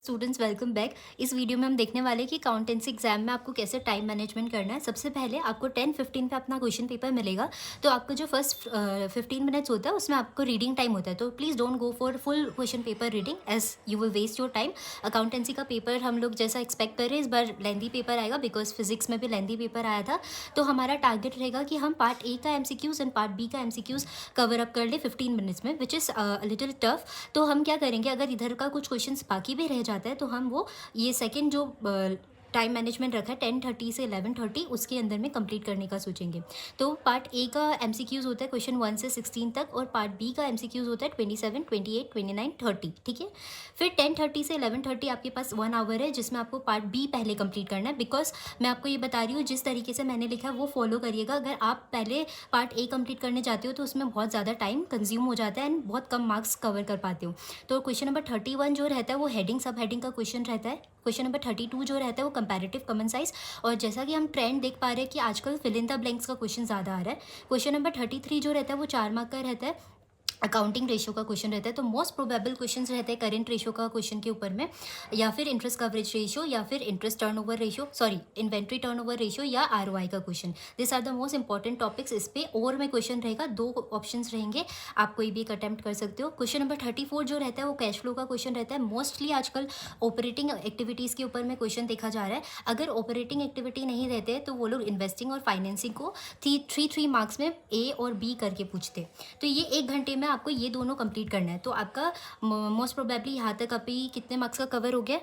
Students welcome back. इस video में हम देखने वाले हैं कि अकाउंटेंसी एग्जाम में आपको कैसे टाइम मैनेजमेंट करना है। सबसे पहले आपको 10:15 पे अपना क्वेश्चन पेपर मिलेगा। तो आपको जो फर्स्ट 15 मिनट्स होता है उसमें आपको रीडिंग टाइम होता है। तो please don't go for full question paper reading as you will waste your time. Accountancy का पेपर हम लोग जैसा एक्सपेक्ट कर रहे हैं इस बार लेंदी पेपर आएगा, बिकॉज फिजिक्स में भी लेंदी पेपर आया था। तो हमारा टारगेट रहेगा कि हम पार्ट ए का एमसीक्यूज़ एंड पार्ट बी का एमसीक्यूज़ कवर अप कर ले 15 मिनट्स में, विच इज़ लिटिल टफ। तो हम क्या करेंगे, अगर इधर का कुछ क्वेश्चन बाकी भी रह जाता है तो हम वो ये सेकंड जो टाइम मैनेजमेंट रखा है 10:30 से 11:30 उसके अंदर में कंप्लीट करने का सोचेंगे। तो पार्ट ए का एमसीक्यूज़ होता है क्वेश्चन 1 से 16 तक, और पार्ट बी का एमसीक्यूज़ होता है 27, 28, 29, 30। ठीक है। फिर 10:30 से 11:30 आपके पास 1 आवर है जिसमें आपको पार्ट बी पहले कंप्लीट करना है। बिकॉज मैं आपको ये बता रही हूँ जिस तरीके से मैंने लिखा है वो फॉलो करिएगा। अगर आप पहले पार्ट ए कंप्लीट करने जाते हो तो उसमें बहुत ज़्यादा टाइम कंज्यूम हो जाता है एंड बहुत कम मार्क्स कवर कर पाते हो। तो क्वेश्चन नंबर 31 जो रहता है वो हेडिंग सब हेडिंग का क्वेश्चन रहता है। क्वेश्चन नंबर 32 जो रहता है वो कंपैरेटिव कॉमन साइज, और जैसा कि हम ट्रेंड देख पा रहे हैं कि आजकल फिल इन द ब्लैंक्स का क्वेश्चन ज़्यादा आ रहा है। क्वेश्चन नंबर 33 जो रहता है वो 4 मार्क का रहता है। अकाउंटिंग रेशियो का क्वेश्चन रहता है। तो मोस्ट प्रोबेबल क्वेश्चंस रहते हैं करेंट रेशियो का क्वेश्चन के ऊपर में, या फिर इंटरेस्ट कवरेज रेशियो, या फिर interest turnover ratio, sorry inventory turnover ratio, या आरओआई का question. This are the most important topics. इस पे और में क्वेश्चन रहेगा, 2 ऑप्शंस रहेंगे, आप कोई भी एक अटेम्प्ट कर सकते हो। क्वेश्चन नंबर 34 जो रहता है वो कैश फ्लो का क्वेश्चन रहता है। मोस्टली आजकल ऑपरेटिंग एक्टिविटीज़ के ऊपर में क्वेश्चन देखा जा रहा है। अगर ऑपरेटिंग एक्टिविटी नहीं रहते तो वो लोग इन्वेस्टिंग और फाइनेंसिंग को 3 मार्क्स में ए और बी करके पूछते। तो ये 1 घंटे में आपको ये दोनों कंप्लीट करना है। तो आपका मोस्ट प्रोबेबली यहाँ तक अभी कितने मार्क्स का कवर हो गया?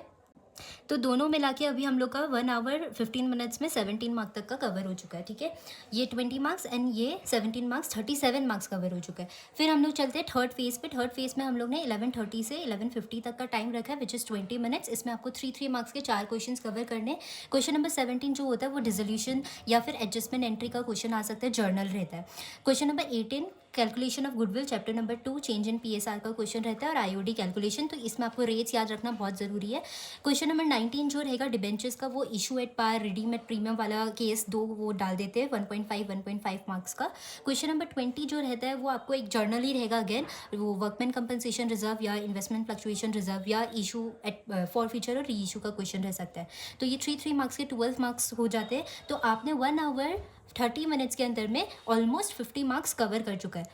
तो दोनों मिला के अभी हम लोग का 1 आवर 15 मिनट्स में 17 मार्क्स तक का कवर हो चुका है। ठीक है। ये 20 मार्क्स एंड ये 17 मार्क्स, 37 मार्क्स कवर हो चुका है। फिर हम लोग चलते हैं थर्ड फेज पे। थर्ड फेज में हम लोग ने 11:30 से 11:50 तक का टाइम रखा है, विच इज़ 20 मिनट्स। इसमें आपको 3 मार्क्स के 4 क्वेश्चन कवर करने। क्वेश्चन नंबर 17 जो होता है वो डिसोल्यूशन या फिर एडजस्टमेंट एंट्री का क्वेश्चन आ सकता है, जर्नल रहता है। Question number 18 calculation of goodwill, chapter number 2 change in PSR का क्वेश्चन रहता है, और आईओडी कैलकुलेशन। तो इसमें आपको रेट्स याद रखना बहुत ज़रूरी है। क्वेश्चन नंबर 19 जो रहेगा डिबेंचर्स का, वो issue at par redeem at premium वाला केस 2 वो डाल देते हैं, 1.5 मार्क्स का। क्वेश्चन नंबर 20 जो रहता है वो आपको एक जर्नल ही रहेगा, अगेन वो वर्कमैन कंपनसेशन रिजर्व या इन्वेस्टमेंट फ्लक्चुएशन रिजर्व या इशू एट फॉर फ्यूचर और री इशू का क्वेश्चन रह सकता है। तो ये 3 मार्क्स के 12 मार्क्स हो जाते हैं। तो आपने 1 आवर 30 मिनट्स के अंदर में ऑलमोस्ट 50 मार्क्स कवर कर चुका है।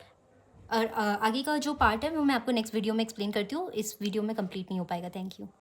और आगे का जो पार्ट है वो मैं आपको नेक्स्ट वीडियो में एक्सप्लेन करती हूँ, इस वीडियो में कंप्लीट नहीं हो पाएगा। Thank you.